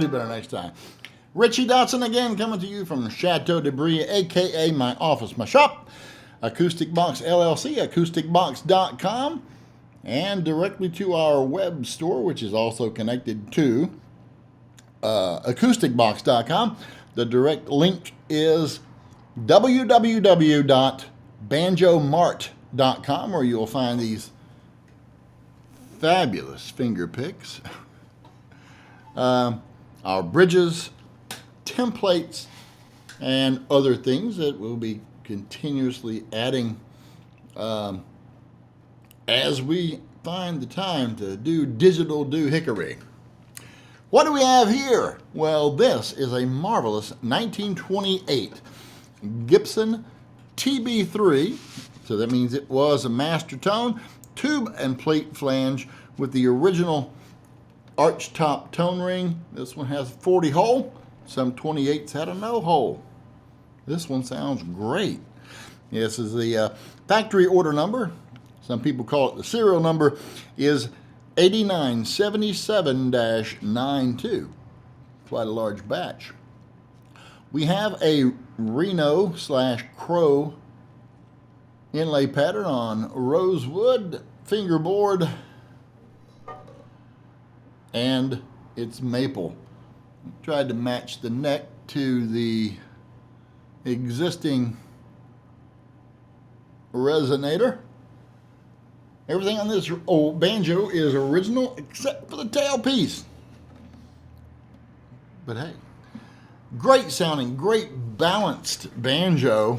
do better next time. Richie Dotson again, coming to you from Chateau Debris, a.k.a. my office, my shop. Acoustic Box LLC, acousticbox.com, and directly to our web store, which is also connected to acousticbox.com. The direct link is www.banjomart.com, where you'll find these fabulous finger picks, our bridges, templates, and other things that we'll be continuously adding as we find the time to do digital hickory. What do we have here? Well, this is a marvelous 1928 Gibson TB3, so that means it was a master tone, tube and plate flange with the original arch top tone ring. This one has a 40 hole. Some 28s had a no hole. This one sounds great. This is the factory order number. Some people call it the serial number, is 8977-92. Quite a large batch. We have a Reno/Crow inlay pattern on rosewood fingerboard, and it's maple. Tried to match the neck to the existing resonator. Everything on this old banjo is original except for the tailpiece. But hey, great sounding, great balanced banjo.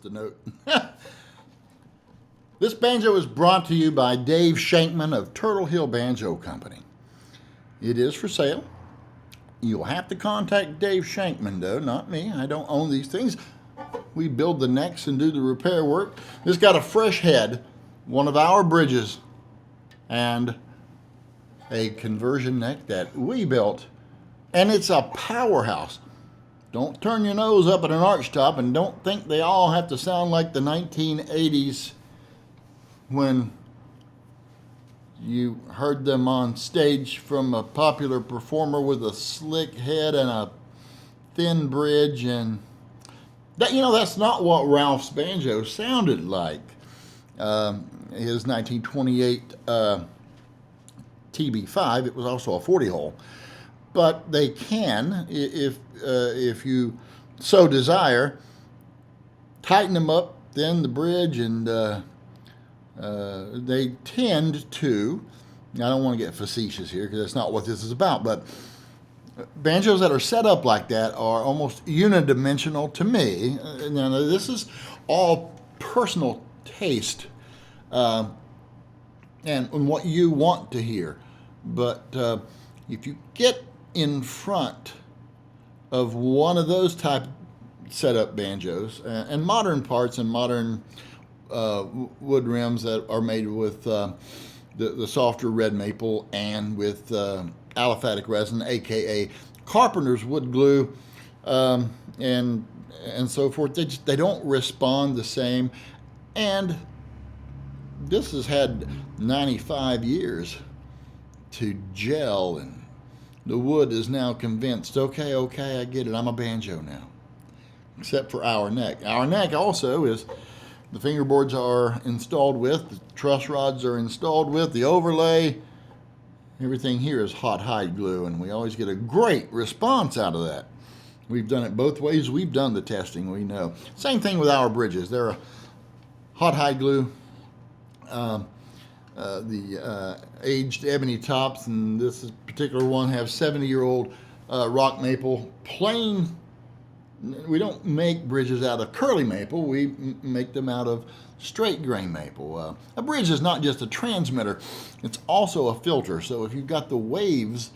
The note. This banjo is brought to you by Dave Shankman of Turtle Hill Banjo Company. It is for sale. You'll have to contact Dave Shankman, though, not me. I don't own these things. We build the necks and do the repair work. This got a fresh head, one of our bridges, and a conversion neck that we built, and it's a powerhouse. Don't turn your nose up at an arch top, and don't think they all have to sound like the 1980s when you heard them on stage from a popular performer with a slick head and a thin bridge. And that, that's not what Ralph's banjo sounded like. His 1928 TB5, it was also a 40 hole. But they can, if you so desire, tighten them up, thin the bridge, and they tend to, I don't want to get facetious here because that's not what this is about, but banjos that are set up like that are almost unidimensional to me. Now, this is all personal taste and what you want to hear. But if you get in front of one of those type setup banjos and modern parts and modern wood rims that are made with the softer red maple and with aliphatic resin, aka carpenter's wood glue, and so forth, they don't respond the same. And this has had 95 years to gel, and the wood is now convinced, okay, I get it, I'm a banjo now. Except for our neck. Our neck also is, the fingerboards are installed with, the truss rods are installed with, the overlay, everything here is hot hide glue, and we always get a great response out of that. We've done it both ways. We've done the testing, we know. Same thing with our bridges. They're a hot hide glue. The aged ebony tops, and this particular one have 70-year-old rock maple. Plain, we don't make bridges out of curly maple, we make them out of straight grain maple. A bridge is not just a transmitter, it's also a filter. So if you've got the waves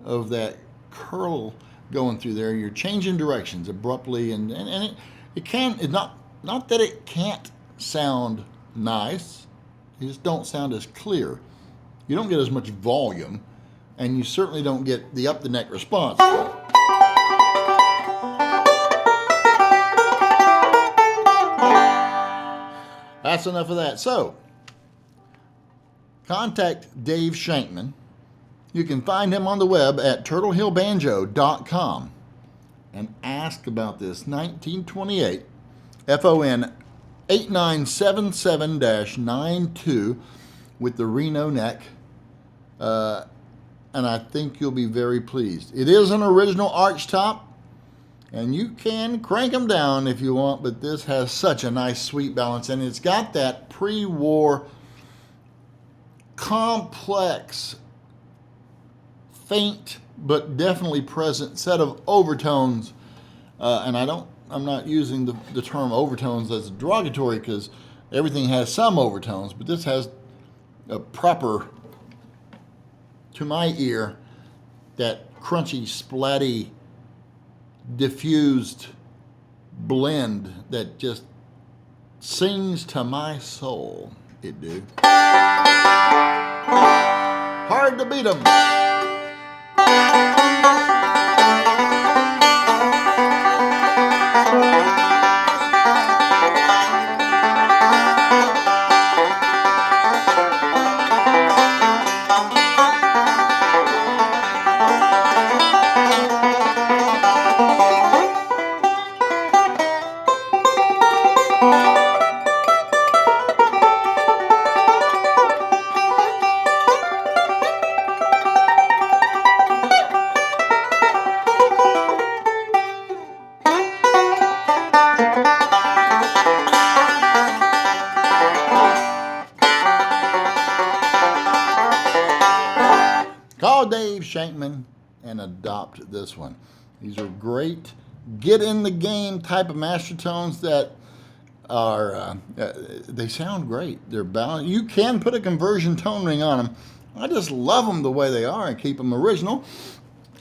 of that curl going through there. You're changing directions abruptly, and it can, it's not that it can't sound nice, you just don't sound as clear. You don't get as much volume, and you certainly don't get the up the neck response. That's enough of that. So, contact Dave Shankman. You can find him on the web at turtlehillbanjo.com and ask about this 1928 FON 8977-92 with the Reno neck. And I think you'll be very pleased. It is an original arch top, and you can crank them down if you want, but this has such a nice sweet balance, and it's got that pre-war complex, faint but definitely present set of overtones, and I'm not using the term overtones as derogatory, because everything has some overtones, but this has a proper, to my ear, that crunchy, splatty, diffused blend that just sings to my soul. It do. Hard to beat 'em. Call Dave Shankman and adopt this one. These are great, get in the game type of master tones that are, they sound great. They're balanced. You can put a conversion tone ring on them. I just love them the way they are and keep them original.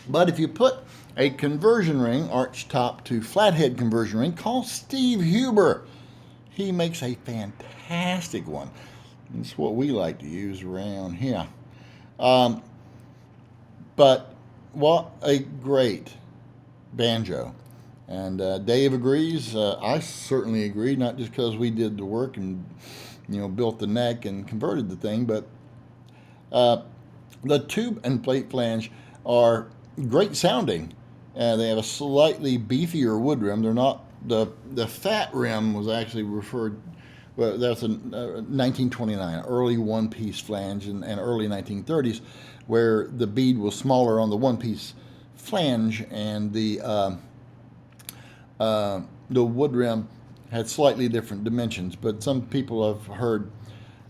But if you put a conversion ring, arch top to flathead conversion ring, call Steve Huber. He makes a fantastic one. It's what we like to use around here. But what a great banjo. And Dave agrees. I certainly agree, not just because we did the work and built the neck and converted the thing, but the tube and plate flange are great sounding. They have a slightly beefier wood rim. They're not, the fat rim was actually referred, well, that's a 1929, early one-piece flange, and early 1930s, where the bead was smaller on the one-piece flange, and the wood rim had slightly different dimensions. But some people I've heard,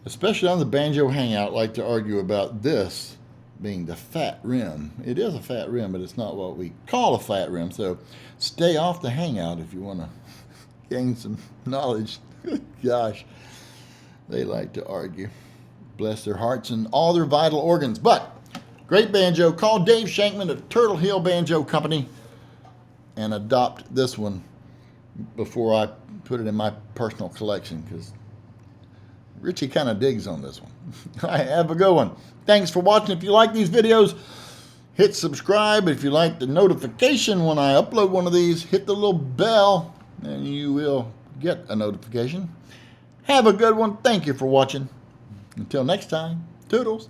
especially on the Banjo Hangout, like to argue about this being the fat rim. It is a fat rim, but it's not what we call a fat rim. So stay off the Hangout if you want to gain some knowledge. Gosh, they like to argue. Bless their hearts and all their vital organs. But great banjo. Call Dave Shankman at Turtle Hill Banjo Company and adopt this one before I put it in my personal collection, because Richie kind of digs on this one. Have a good one. Thanks for watching. If you like these videos, hit subscribe. If you like the notification when I upload one of these, hit the little bell and you will get a notification. Have a good one. Thank you for watching. Until next time, toodles.